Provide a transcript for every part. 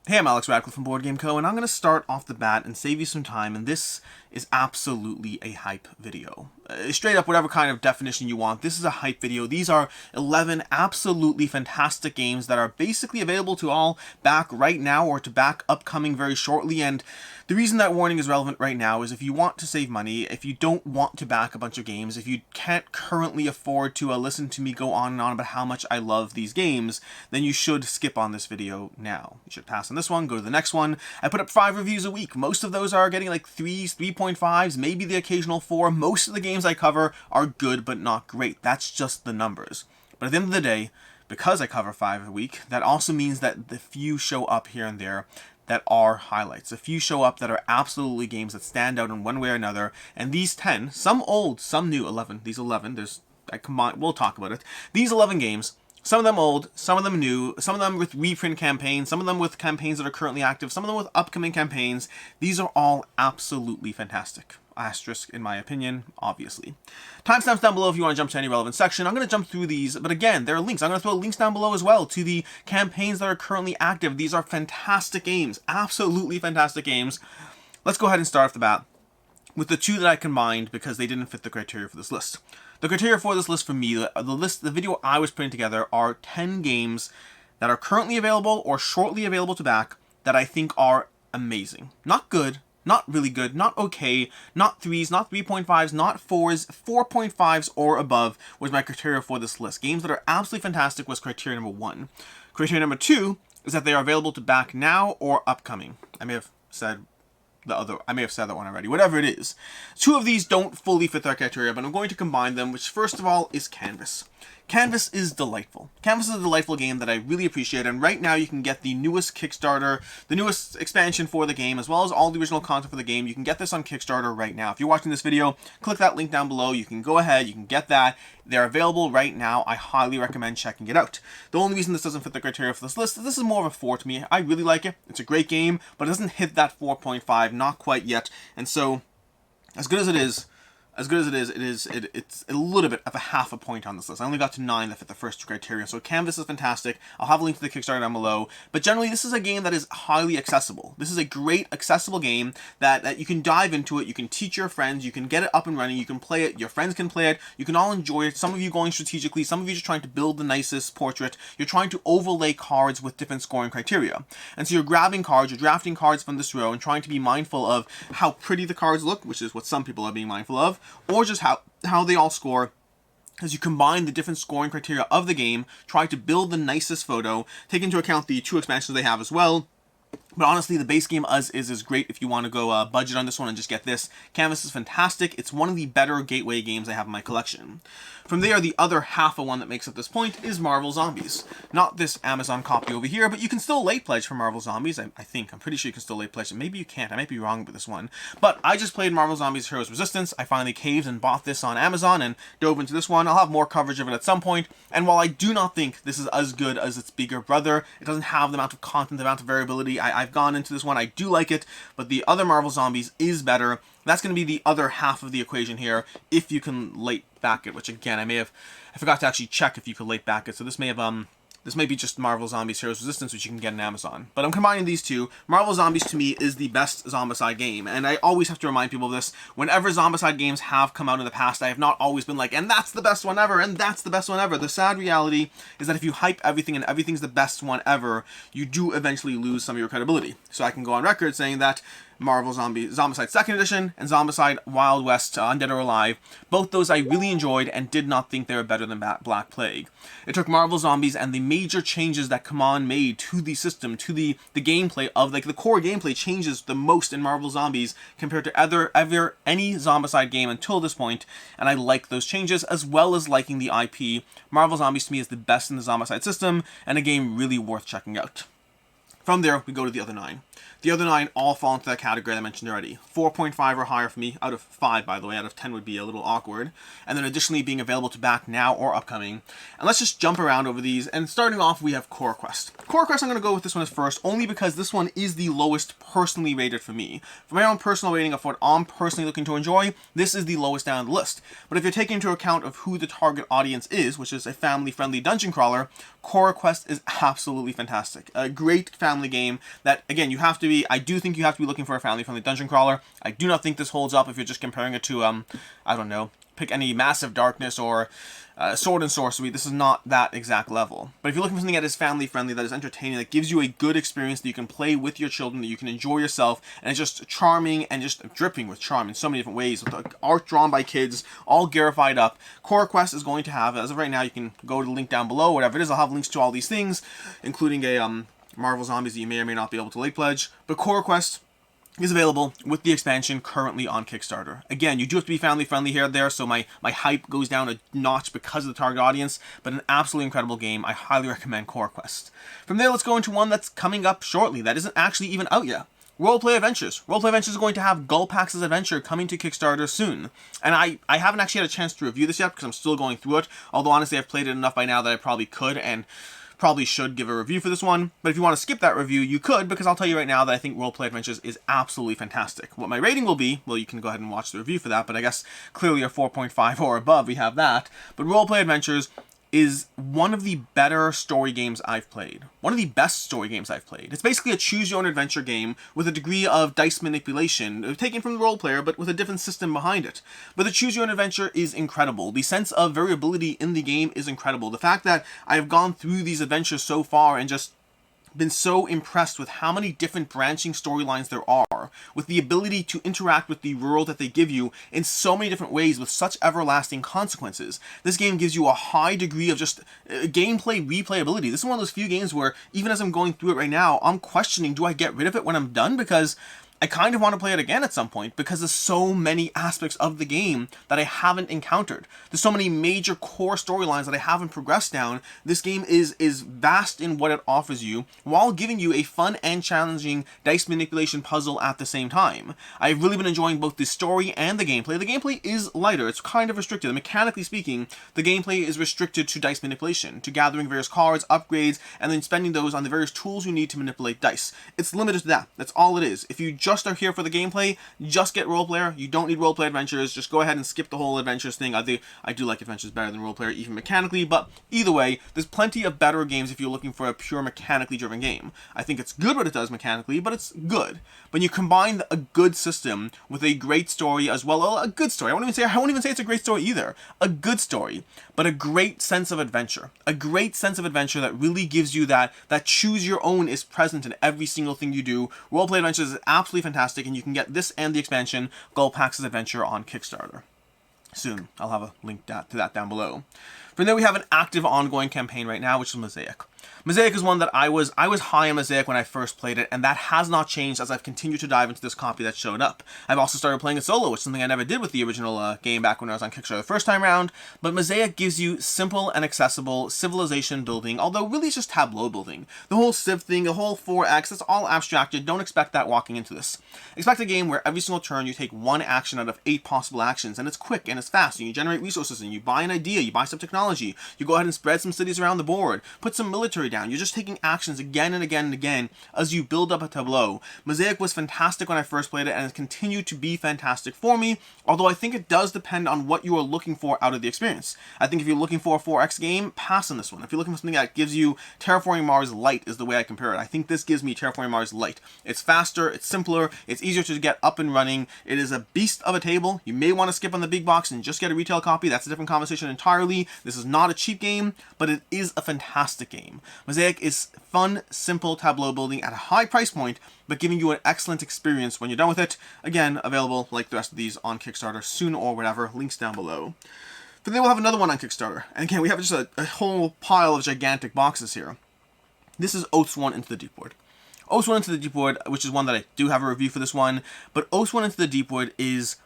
Hey, I'm Alex Radcliffe from Board Game Co., and I'm going to start off the bat and save you some time, and this is absolutely a hype video. Straight up, whatever kind of definition you want, this is a hype video. These are 11 absolutely fantastic games that are basically available to all back right now or to back upcoming very shortly, and the reason that warning is relevant right now is if you want to save money, if you don't want to back a bunch of games, if you can't currently afford to listen to me go on and on about how much I love these games, then you should skip on this video now. You should pass on this one, go to the next one. I put up 5 reviews a week. Most of those are getting like 3s, 3.5s, maybe the occasional 4. Most of the games I cover are good but not great. That's just the numbers. But at the end of the day, because I cover 5 a week, that also means that the few show up here and there that are highlights. A few show up that are absolutely games that stand out in one way or another, and these 10, some old, some new, 11, these 11, we'll talk about it. These 11 games, some of them old, some of them new, some of them with reprint campaigns, some of them with campaigns that are currently active, some of them with upcoming campaigns. These are all absolutely fantastic. Asterisk, in my opinion, obviously. Timestamps down below if you want to jump to any relevant section. I'm going to jump through these, but again, there are links. I'm going to throw links down below as well to the campaigns that are currently active. These are fantastic games, absolutely fantastic games. Let's go ahead and start off the bat with the 2 that I combined because they didn't fit the criteria for this list. The criteria for this list for me, the video I was putting together are 10 games that are currently available or shortly available to back that I think are amazing. Not good, not really good, not okay, not 3s, not 3.5s, not 4s, 4.5s or above was my criteria for this list. Games that are absolutely fantastic was criteria number 1. Criteria number 2 is that they are available to back now or upcoming. I may have said that one already. Whatever it is. 2 of these don't fully fit their criteria, but I'm going to combine them, which first of all is Canvas. Canvas is delightful. Canvas is a delightful game that I really appreciate, and right now you can get the newest Kickstarter, the newest expansion for the game, as well as all the original content for the game. You can get this on Kickstarter right now. If you're watching this video, click that link down below. You can go ahead, you can get that. They're available right now. I highly recommend checking it out. The only reason this doesn't fit the criteria for this list is this is more of a 4 to me. I really like it. It's a great game, but it doesn't hit that 4.5, not quite yet. And so, as good as it is, it's a little bit of a half a point on this list. I only got to 9 that fit the first 2 criteria. So Canvas is fantastic. I'll have a link to the Kickstarter down below. But generally, this is a game that is highly accessible. This is a great accessible game that you can dive into it. You can teach your friends. You can get it up and running. You can play it. Your friends can play it. You can all enjoy it. Some of you going strategically. Some of you just trying to build the nicest portrait. You're trying to overlay cards with different scoring criteria. And so you're grabbing cards, you're drafting cards from this row and trying to be mindful of how pretty the cards look, which is what some people are being mindful of, or just how they all score as you combine the different scoring criteria of the game, try to build the nicest photo, take into account the 2 expansions they have as well. But honestly, the base game as is great if you want to go budget on this one and just get this. Canvas is fantastic. It's one of the better gateway games I have in my collection. From there, the other half of one that makes up this point is Marvel Zombies. Not this Amazon copy over here, but you can still late pledge for Marvel Zombies. I think. I'm pretty sure you can still late pledge it. Maybe you can't. I might be wrong with this one. But I just played Marvel Zombies Heroes Resistance. I finally caved and bought this on Amazon and dove into this one. I'll have more coverage of it at some point. And while I do not think this is as good as its bigger brother, it doesn't have the amount of content, the amount of variability. I've gone into this one. I do like it, but the other Marvel Zombies is better. That's going to be the other half of the equation here, if you can late back it, which again, I forgot to actually check if you could late back it, so this may be just Marvel Zombies Heroes Resistance, which you can get on Amazon. But I'm combining these 2. Marvel Zombies, to me, is the best Zombicide game, and I always have to remind people of this. Whenever Zombicide games have come out in the past, I have not always been like, and that's the best one ever, and that's the best one ever. The sad reality is that if you hype everything and everything's the best one ever, you do eventually lose some of your credibility. So I can go on record saying that Marvel Zombicide 2nd Edition and Zombicide Wild West Undead or Alive, both those I really enjoyed and did not think they were better than Black Plague. It took Marvel Zombies and the major changes that Command made to the system, to the gameplay of, like, the core gameplay changes the most in Marvel Zombies compared to ever any Zombicide game until this point, and I like those changes as well as liking the IP. Marvel Zombies to me is the best in the Zombicide system and a game really worth checking out. From there, we go to the other 9. The other 9 all fall into that category that I mentioned already. 4.5 or higher for me, out of 5 by the way, out of 10 would be a little awkward. And then additionally being available to back now or upcoming. And let's just jump around over these, and starting off we have CoraQuest. CoraQuest, I'm going to go with this one as first, only because this one is the lowest personally rated for me. For my own personal rating of what I'm personally looking to enjoy, this is the lowest down the list. But if you're taking into account of who the target audience is, which is a family-friendly dungeon crawler, CoraQuest is absolutely fantastic. A great family game that, again, I do think you have to be looking for a family-friendly dungeon crawler. I do not think this holds up if you're just comparing it to, I don't know, pick any Massive Darkness or Sword and Sorcery. This is not that exact level. But if you're looking for something that is family-friendly, that is entertaining, that gives you a good experience that you can play with your children, that you can enjoy yourself, and it's just charming and just dripping with charm in so many different ways, with the art drawn by kids, all garified up, CoraQuest is going to have, as of right now, you can go to the link down below, whatever it is, I'll have links to all these things, including a Marvel Zombies that you may or may not be able to late pledge. But CoraQuest is available with the expansion currently on Kickstarter. Again, you do have to be family friendly here and there, so my hype goes down a notch because of the target audience, but an absolutely incredible game. I highly recommend CoraQuest. From there, let's go into one that's coming up shortly, that isn't actually even out yet. Roleplay Adventures. Roleplay Adventures is going to have Gullpax's Adventure coming to Kickstarter soon. And I haven't actually had a chance to review this yet because I'm still going through it, although honestly I've played it enough by now that I probably could and probably should give a review for this one. But if you want to skip that review, you could, because I'll tell you right now that I think Roleplay Adventures is absolutely fantastic. What my rating will be, well, you can go ahead and watch the review for that, but I guess clearly a 4.5 or above, we have that. But Roleplay Adventures is one of the better story games I've played. One of the best story games I've played. It's basically a choose-your-own-adventure game with a degree of dice manipulation, taken from the role player, but with a different system behind it. But the choose-your-own-adventure is incredible. The sense of variability in the game is incredible. The fact that I have gone through these adventures so far and just been so impressed with how many different branching storylines there are, with the ability to interact with the world that they give you in so many different ways with such everlasting consequences. This game gives you a high degree of just gameplay replayability. This is one of those few games where, even as I'm going through it right now, I'm questioning, do I get rid of it when I'm done? Because I kind of want to play it again at some point because there's so many aspects of the game that I haven't encountered. There's so many major core storylines that I haven't progressed down. This game is vast in what it offers you while giving you a fun and challenging dice manipulation puzzle at the same time. I've really been enjoying both the story and the gameplay. The gameplay is lighter. It's kind of restricted. Mechanically speaking, the gameplay is restricted to dice manipulation, to gathering various cards, upgrades, and then spending those on the various tools you need to manipulate dice. It's limited to that. That's all it is. If you just are here for the gameplay, just get Roleplayer. You don't need Roleplay Adventures. Just go ahead and skip the whole Adventures thing. I do like Adventures better than Roleplayer, even mechanically, but either way, there's plenty of better games if you're looking for a pure mechanically driven game. I think it's good what it does mechanically, but it's good. When you combine a good system with a great story as well, a good story. I won't even say it's a great story either. A good story, but a great sense of adventure. A great sense of adventure that really gives you that choose your own is present in every single thing you do. Roleplay Adventures is absolutely fantastic, and you can get this and the expansion, Gullpax's Adventure, on Kickstarter soon. I'll have a link to that down below. From there, we have an active ongoing campaign right now, which is Mosaic. Mosaic is one that I was high on Mosaic when I first played it, and that has not changed as I've continued to dive into this copy that showed up. I've also started playing it solo, which is something I never did with the original game back when I was on Kickstarter the first time around, but Mosaic gives you simple and accessible civilization building, although really it's just tableau building. The whole civ thing, the whole 4X, it's all abstracted. Don't expect that walking into this. Expect a game where every single turn you take one action out of 8 possible actions, and it's quick and it's fast, and you generate resources, and you buy an idea, you buy some technology, you go ahead and spread some cities around the board, put some military down. You're just taking actions again and again and again as you build up a tableau. Mosaic was fantastic when I first played it, and it's continued to be fantastic for me, although I think it does depend on what you are looking for out of the experience. I think if you're looking for a 4X game, pass on this one. If you're looking for something that gives you Terraforming Mars Lite is the way I compare it. I think this gives me Terraforming Mars Lite. It's faster, it's simpler, it's easier to get up and running. It is a beast of a table. You may want to skip on the big box and just get a retail copy. That's a different conversation entirely. This is not a cheap game, but it is a fantastic game. Mosaic is fun, simple tableau building at a high price point, but giving you an excellent experience when you're done with it. Again, available like the rest of these on Kickstarter soon or whatever. Links down below. But then we'll have another one on Kickstarter. And again, we have just a whole pile of gigantic boxes here. This is Oathsworn Into the Deepwood. Oathsworn Into the Deepwood, which is one that I do have a review for this one, but Oathsworn Into the Deepwood is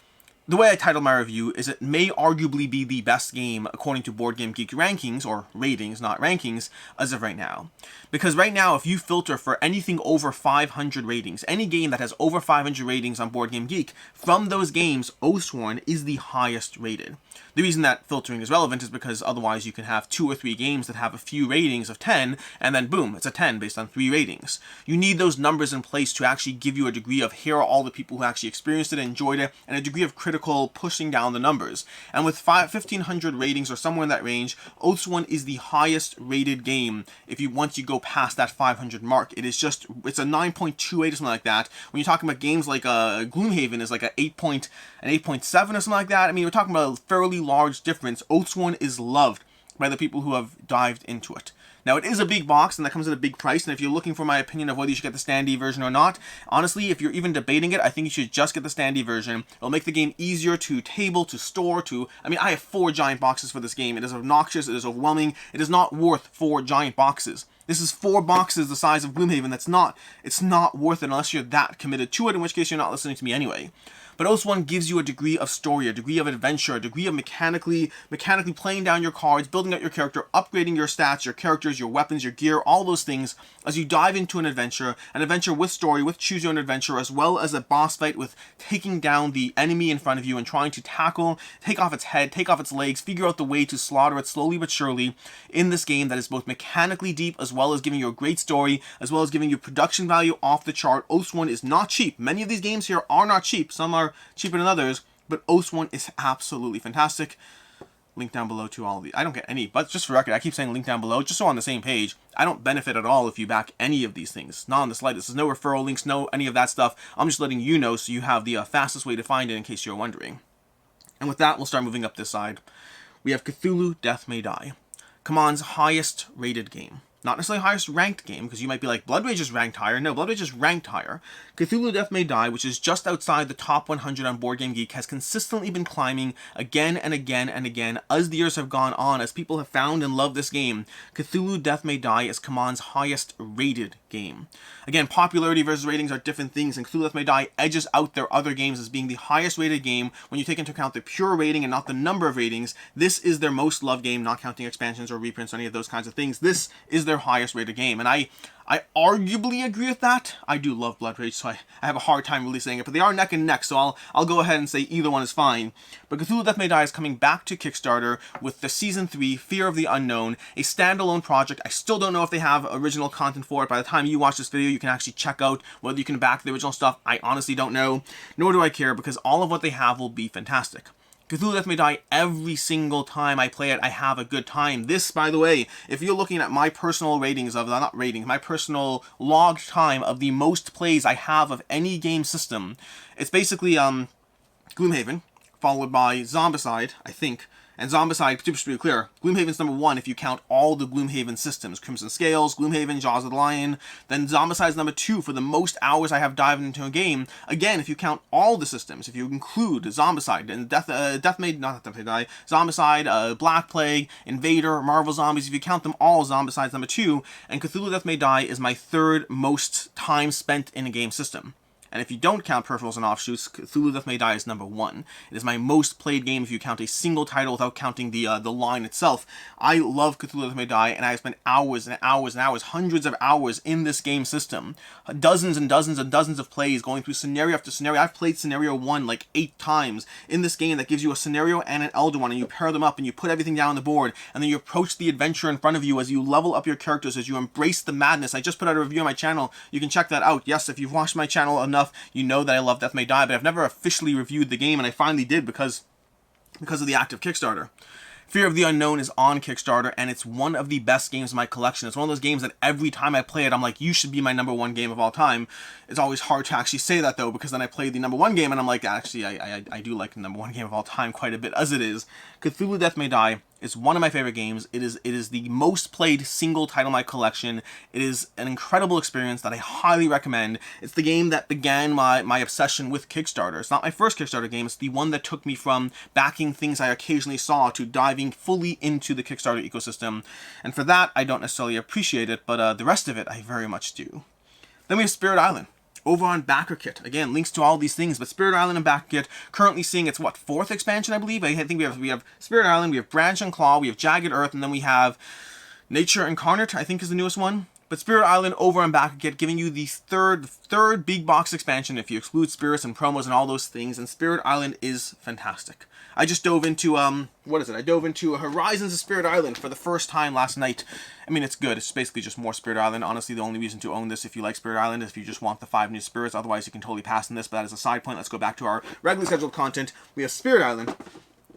the way I titled my review is it may arguably be the best game according to Board Game Geek rankings, or ratings, not rankings, as of right now. Because right now, if you filter for anything over 500 ratings, any game that has over 500 ratings on Board Game Geek, from those games, Oathsworn is the highest rated. The reason that filtering is relevant is because otherwise you can have 2 or 3 games that have a few ratings of 10, and then boom, it's a 10 based on 3 ratings. You need those numbers in place to actually give you a degree of here are all the people who actually experienced it, enjoyed it, and a degree of critical pushing down the numbers. And with 1,500 ratings or somewhere in that range, Oathsworn is the highest rated game once you go past that 500 mark. It's a 9.28 or something like that. When you're talking about games like Gloomhaven is like an 8.7 or something like that. I mean, we're talking about a fairly large difference. Oathsworn is loved by the people who have dived into it. Now, it is a big box, and that comes at a big price, and if you're looking for my opinion of whether you should get the standee version or not, honestly, if you're even debating it, I think you should just get the standee version. It'll make the game easier to table, to store, I mean, I have 4 giant boxes for this game. It is obnoxious, it is overwhelming, it is not worth 4 giant boxes. This is 4 boxes the size of Gloomhaven. It's not worth it unless you're that committed to it, in which case you're not listening to me anyway. But Oathsworn gives you a degree of story, a degree of adventure, a degree of mechanically playing down your cards, building out your character, upgrading your stats, your characters, your weapons, your gear, all those things as you dive into an adventure with story, with choose your own adventure, as well as a boss fight with taking down the enemy in front of you and trying to take off its head, take off its legs, figure out the way to slaughter it slowly but surely in this game that is both mechanically deep as well as giving you a great story, as well as giving you production value off the chart. Oathsworn is not cheap. Many of these games here are not cheap. Some are cheaper than others, but Oathsworn is absolutely fantastic. Link down below to all of these. I don't get any, but just for record, I keep saying link down below, just so on the same page. I don't benefit at all if you back any of these things. Not on the slightest. There's no referral links, no any of that stuff. I'm just letting you know so you have the fastest way to find it in case you're wondering. And with that, we'll start moving up this side. We have Cthulhu Death May Die. CMON's highest rated game. Not necessarily highest ranked game, because you might be like, Blood Rage is ranked higher. No, Blood Rage is ranked higher. Cthulhu Death May Die, which is just outside the top 100 on Board Game Geek, has consistently been climbing again and again and again as the years have gone on, as people have found and loved this game. Cthulhu Death May Die is CMON's highest rated game. Again, popularity versus ratings are different things, and Cthulhu Death May Die edges out their other games as being the highest rated game when you take into account the pure rating and not the number of ratings. This is their most loved game, not counting expansions or reprints or any of those kinds of things. This is their highest rated game, and I arguably agree with that. I do love Blood Rage, so I have a hard time really saying it, but they are neck and neck, so I'll go ahead and say either one is fine. But Cthulhu Death May Die is coming back to Kickstarter with the Season 3, Fear of the Unknown, a standalone project. I still don't know if they have original content for it. By the time you watch this video, you can actually check out whether you can back the original stuff. I honestly don't know, nor do I care, because all of what they have will be fantastic. Cthulhu Death May Die, every single time I play it, I have a good time. This, by the way, if you're looking at my personal ratings of, not ratings, my personal logged time of the most plays I have of any game system, it's basically Gloomhaven, followed by Zombicide, I think. And Zombicide, to be clear, Gloomhaven's number 1 if you count all the Gloomhaven systems. Crimson Scales, Gloomhaven, Jaws of the Lion. Then Zombicide's number 2 for the most hours I have dived into a game. Again, if you count all the systems, if you include Zombicide and Zombicide, Black Plague, Invader, Marvel Zombies, if you count them all, Zombicide's number 2. And Cthulhu Death May Die is my 3rd most time spent in a game system. And if you don't count peripherals and offshoots, Cthulhu Death May Die is number 1. It is my most played game if you count a single title without counting the line itself. I love Cthulhu Death May Die, and I have spent hours and hours and hours, hundreds of hours in this game system. Dozens and dozens and dozens of plays going through scenario after scenario. I've played scenario 1 like 8 times in this game that gives you a scenario and an elder one, and you pair them up and you put everything down on the board, and then you approach the adventure in front of you as you level up your characters, as you embrace the madness. I just put out a review on my channel. You can check that out. Yes, if you've watched my channel enough, you know that I love Death May Die, but I've never officially reviewed the game, and I finally did because of the active Kickstarter. Fear of the Unknown is on Kickstarter, and it's one of the best games in my collection. It's one of those games that every time I play it, I'm like, you should be my number 1 game of all time. It's always hard to actually say that, though, because then I play the number 1 game, and I'm like, actually, I do like the number 1 game of all time quite a bit, as it is. Cthulhu Death May Die is one of my favorite games. It is the most played single title in my collection. It is an incredible experience that I highly recommend. It's the game that began my obsession with Kickstarter. It's not my first Kickstarter game. It's the one that took me from backing things I occasionally saw to diving fully into the Kickstarter ecosystem. And for that, I don't necessarily appreciate it, but the rest of it, I very much do. Then we have Spirit Island. Over on BackerKit, again, links to all these things, but Spirit Island and BackerKit, currently seeing its, what, 4th expansion, I believe? I think we have Spirit Island, we have Branch and Claw, we have Jagged Earth, and then we have Nature Incarnate, I think is the newest one. But Spirit Island over on BackerKit, giving you the third big box expansion if you exclude spirits and promos and all those things, and Spirit Island is fantastic. I just dove into, I dove into Horizons of Spirit Island for the first time last night. I mean, it's good. It's basically just more Spirit Island. Honestly, the only reason to own this if you like Spirit Island is if you just want the 5 new spirits. Otherwise, you can totally pass on this, but that is a side point. Let's go back to our regularly scheduled content. We have Spirit Island,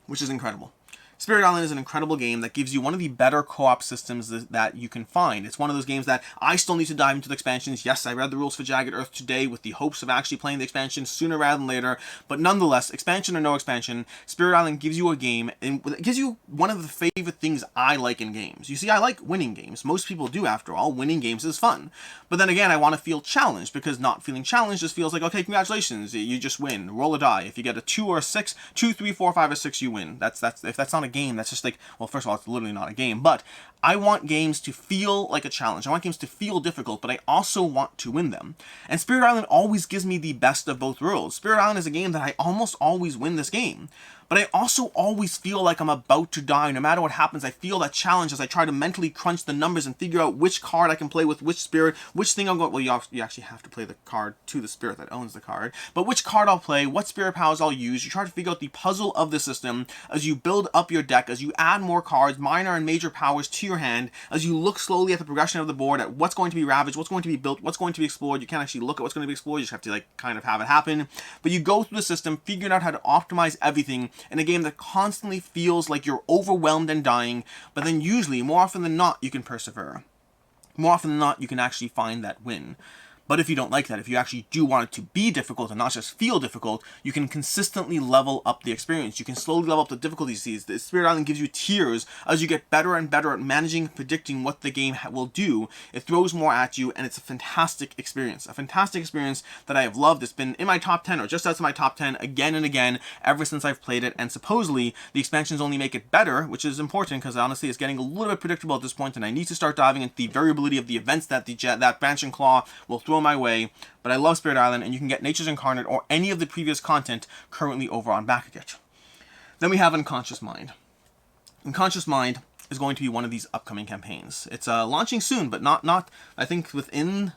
which is incredible. Spirit Island is an incredible game that gives you one of the better co-op systems that you can find. It's one of those games that I still need to dive into the expansions. Yes, I read the rules for Jagged Earth today with the hopes of actually playing the expansion sooner rather than later. But nonetheless, expansion or no expansion, Spirit Island gives you a game, and it gives you one of the favorite things I like in games. You see, I like winning games. Most people do, after all. Winning games is fun. But then again, I want to feel challenged, because not feeling challenged just feels like, okay, congratulations, you just win. Roll a die. If you get a 2 or a 6, 2, 3, 4, 5, or 6, you win. If that's not a game, that's just like, well, first of all, it's literally not a game, but I want games to feel like a challenge. I want games to feel difficult, but I also want to win them. And Spirit Island always gives me the best of both worlds. Spirit Island is a game that I almost always win this game. But I also always feel like I'm about to die. No matter what happens, I feel that challenge as I try to mentally crunch the numbers and figure out which card I can play with which spirit, which thing I'm going... Well, you actually have to play the card to the spirit that owns the card. But which card I'll play, what spirit powers I'll use. You try to figure out the puzzle of the system as you build up your deck, as you add more cards, minor and major powers to your hand, as you look slowly at the progression of the board, at what's going to be ravaged, what's going to be built, what's going to be explored. You can't actually look at what's going to be explored. You just have to, like, kind of have it happen. But you go through the system, figuring out how to optimize everything in a game that constantly feels like you're overwhelmed and dying, but then usually, more often than not, you can persevere. More often than not, you can actually find that win. But if you don't like that, if you actually do want it to be difficult and not just feel difficult, you can consistently level up the experience. You can slowly level up the difficulties. The Spirit Island gives you tiers as you get better and better at managing and predicting what the game will do. It throws more at you, and it's a fantastic experience. A fantastic experience that I have loved. It's been in my top 10, or just outside my top 10, again and again, ever since I've played it. And supposedly, the expansions only make it better, which is important, because honestly, it's getting a little bit predictable at this point, and I need to start diving into the variability of the events that that Branch and Claw will throw my way. But I love Spirit Island, and you can get Nature's Incarnate or any of the previous content currently over on BackerKit. Then we have Unconscious Mind. Unconscious Mind is going to be one of these upcoming campaigns. It's launching soon, but not I think within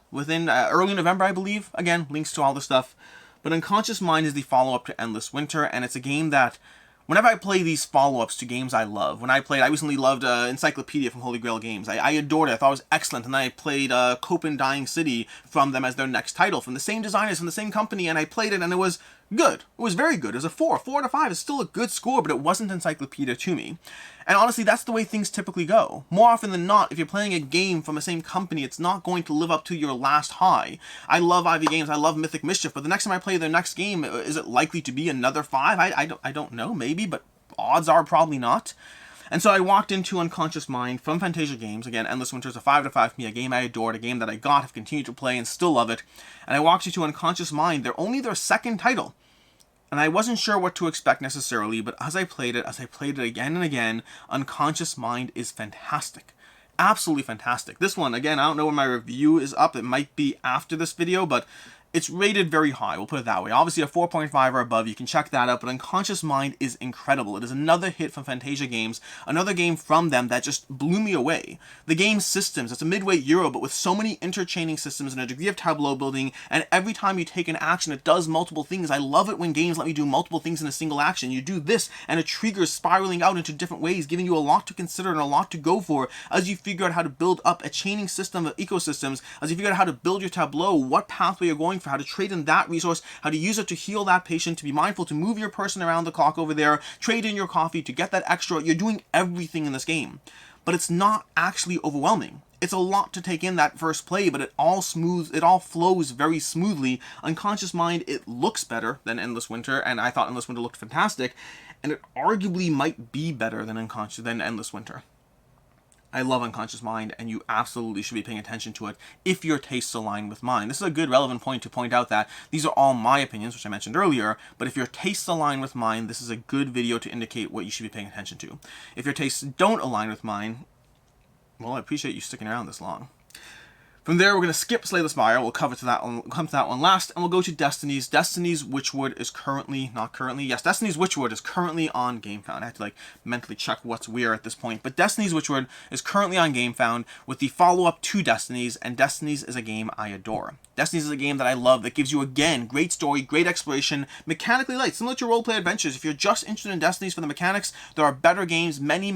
early November, I believe. Again, links to all the stuff. But Unconscious Mind is the follow-up to Endless Winter, and it's a game that whenever I play these follow-ups to games I love, I recently loved Encyclopedia from Holy Grail Games. I adored it. I thought it was excellent. And then I played Copen Dying City from them as their next title, from the same designers, from the same company, and I played it, and it was good. It was very good. It was a 4 out of 5. It's still a good score, but it wasn't Encyclopedia to me. And honestly, that's the way things typically go. More often than not, if you're playing a game from the same company, it's not going to live up to your last high. I love Ivy Games. I love Mythic Mischief, but the next time I play their next game, is it likely to be another 5? I don't know, maybe, but odds are probably not. And so I walked into Unconscious Mind from Fantasia Games. Again, Endless Winter is a 5 out of 5 for me, a game I adored, a game that I have continued to play, and still love it. And I walked into Unconscious Mind. They're only their second title. And I wasn't sure what to expect necessarily, but as I played it again and again, Unconscious Mind is fantastic. Absolutely fantastic. This one, again, I don't know when my review is up. It might be after this video, but it's rated very high, we'll put it that way. Obviously a 4.5 or above, you can check that out, but Unconscious Mind is incredible. It is another hit from Fantasia Games, another game from them that just blew me away. The game's systems, it's a midweight Euro, but with so many interchaining systems and a degree of tableau building, and every time you take an action, it does multiple things. I love it when games let me do multiple things in a single action. You do this, and it triggers spiraling out into different ways, giving you a lot to consider and a lot to go for as you figure out how to build up a chaining system of ecosystems, as you figure out how to build your tableau, what pathway you're going for, how to trade in that resource, how to use it to heal that patient, to be mindful to move your person around the clock over there, trade in your coffee to get that extra. You're doing everything in this game, but it's not actually overwhelming. It's a lot to take in that first play, but it all flows very smoothly. Unconscious Mind, it looks better than Endless Winter, and I thought Endless Winter looked fantastic, and it arguably might be better than Endless Winter. I love Unconscious Mind, and you absolutely should be paying attention to it if your tastes align with mine. This is a good relevant point to point out that these are all my opinions, which I mentioned earlier, but if your tastes align with mine, this is a good video to indicate what you should be paying attention to. If your tastes don't align with mine, well, I appreciate you sticking around this long. From there, we're going to skip Slay the Spire. We'll come to that one last, and we'll go to Destinies. Destinies Witchwood is currently, Destinies Witchwood is currently on GameFound. I have to like mentally check what's where at this point. But Destinies Witchwood is currently on GameFound with the follow-up to Destinies, and Destinies is a game I adore. Destinies is a game that I love that gives you, again, great story, great exploration, mechanically light, similar to roleplay adventures. If you're just interested in Destinies for the mechanics, there are better games, many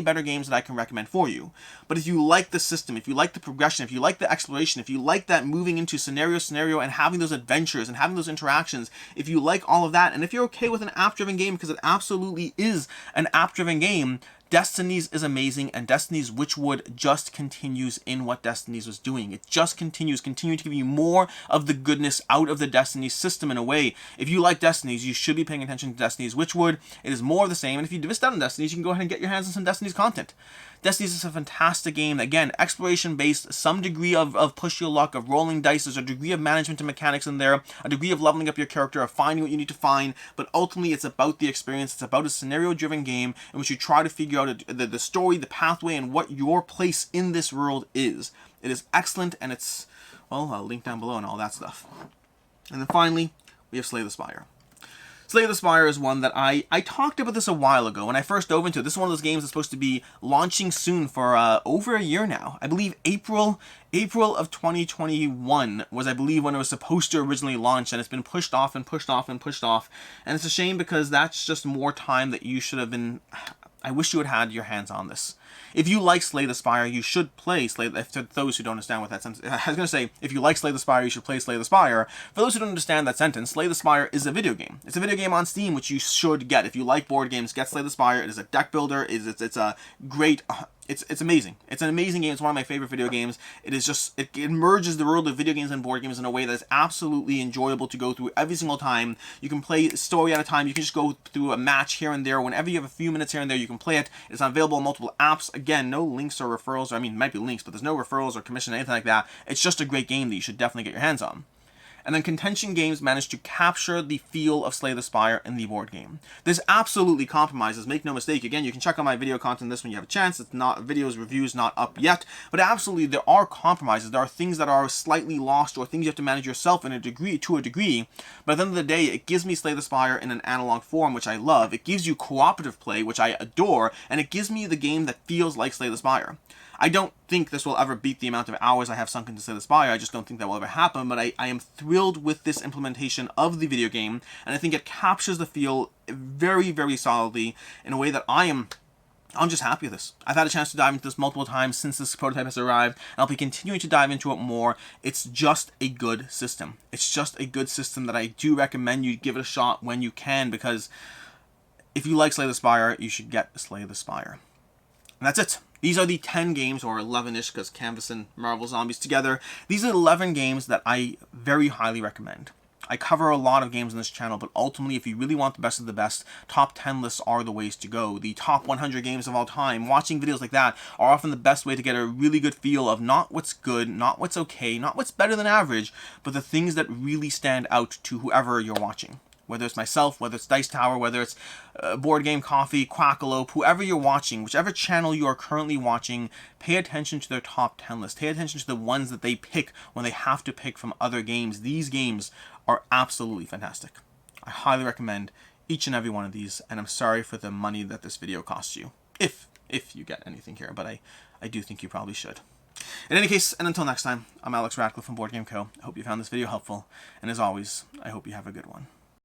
better games that I can recommend for you. But if you like the system, if you like the progression, if you like the exploration, if you like that moving into scenario and having those adventures and having those interactions, if you like all of that, and if you're okay with an app-driven game, because it absolutely is an app-driven game, Destinies is amazing, and Destinies Witchwood just continues in what Destinies was doing. It just continuing to give you more of the goodness out of the Destinies system in a way. If you like Destinies, you should be paying attention to Destinies Witchwood. It is more of the same, and if you missed out on Destinies, you can go ahead and get your hands on some Destinies content. Destinies is a fantastic game. Again, exploration-based, some degree of push your luck, of rolling dice. There's a degree of management and mechanics in there, a degree of leveling up your character, of finding what you need to find, but ultimately it's about the experience. It's about a scenario-driven game in which you try to figure out the story, the pathway, and what your place in this world is. It is excellent, and it's, well, I'll link down below and all that stuff. And then finally, we have Slay the Spire. Slay the Spire is one that I talked about this a while ago when I first dove into it. This is one of those games that's supposed to be launching soon for over a year now. I believe April of 2021 was, I believe, when it was supposed to originally launch, and it's been pushed off and pushed off and pushed off. And it's a shame because that's just more time that you should have been... I wish you had had your hands on this. If you like Slay the Spire, you should play Slay the... For those who don't understand what that sentence... I was going to say, if you like Slay the Spire, you should play Slay the Spire. For those who don't understand that sentence, Slay the Spire is a video game. It's a video game on Steam, which you should get. If you like board games, get Slay the Spire. It is a deck builder. It's a great... It's amazing. It's an amazing game. It's one of my favorite video games. It is just, it merges the world of video games and board games in a way that is absolutely enjoyable to go through every single time. You can play a story at a time. You can just go through a match here and there. Whenever you have a few minutes here and there, you can play it. It's available on multiple apps. Again, no links or referrals. Or, I mean, it might be links, but there's no referrals or commission, anything like that. It's just a great game that you should definitely get your hands on. And then Contention Games managed to capture the feel of Slay the Spire in the board game. This absolutely compromises, make no mistake. Again, you can check out my video content on this when you have a chance. It's not, videos, reviews, not up yet. But absolutely, there are compromises. There are things that are slightly lost or things you have to manage yourself to a degree. But at the end of the day, it gives me Slay the Spire in an analog form, which I love. It gives you cooperative play, which I adore. And it gives me the game that feels like Slay the Spire. I don't think this will ever beat the amount of hours I have sunk into Slay the Spire. I just don't think that will ever happen, but I am thrilled with this implementation of the video game, and I think it captures the feel very solidly in a way that I'm just happy with this. I've had a chance to dive into this multiple times since this prototype has arrived, and I'll be continuing to dive into it more. It's just a good system. It's just a good system that I do recommend you give it a shot when you can, because if you like Slay the Spire, you should get Slay the Spire. And that's it. These are the 10 games, or 11-ish, because Canvas and Marvel Zombies together. These are 11 games that I very highly recommend. I cover a lot of games on this channel, but ultimately, if you really want the best of the best, top 10 lists are the ways to go. The top 100 games of all time, watching videos like that, are often the best way to get a really good feel of not what's good, not what's okay, not what's better than average, but the things that really stand out to whoever you're watching. Whether it's myself, whether it's Dice Tower, whether it's Board Game Coffee, Quackalope, whoever you're watching, whichever channel you are currently watching, pay attention to their top 10 list. Pay attention to the ones that they pick when they have to pick from other games. These games are absolutely fantastic. I highly recommend each and every one of these, and I'm sorry for the money that this video costs you. If you get anything here, but I do think you probably should. In any case, and until next time, I'm Alex Radcliffe from Board Game Co. I hope you found this video helpful, and as always, I hope you have a good one.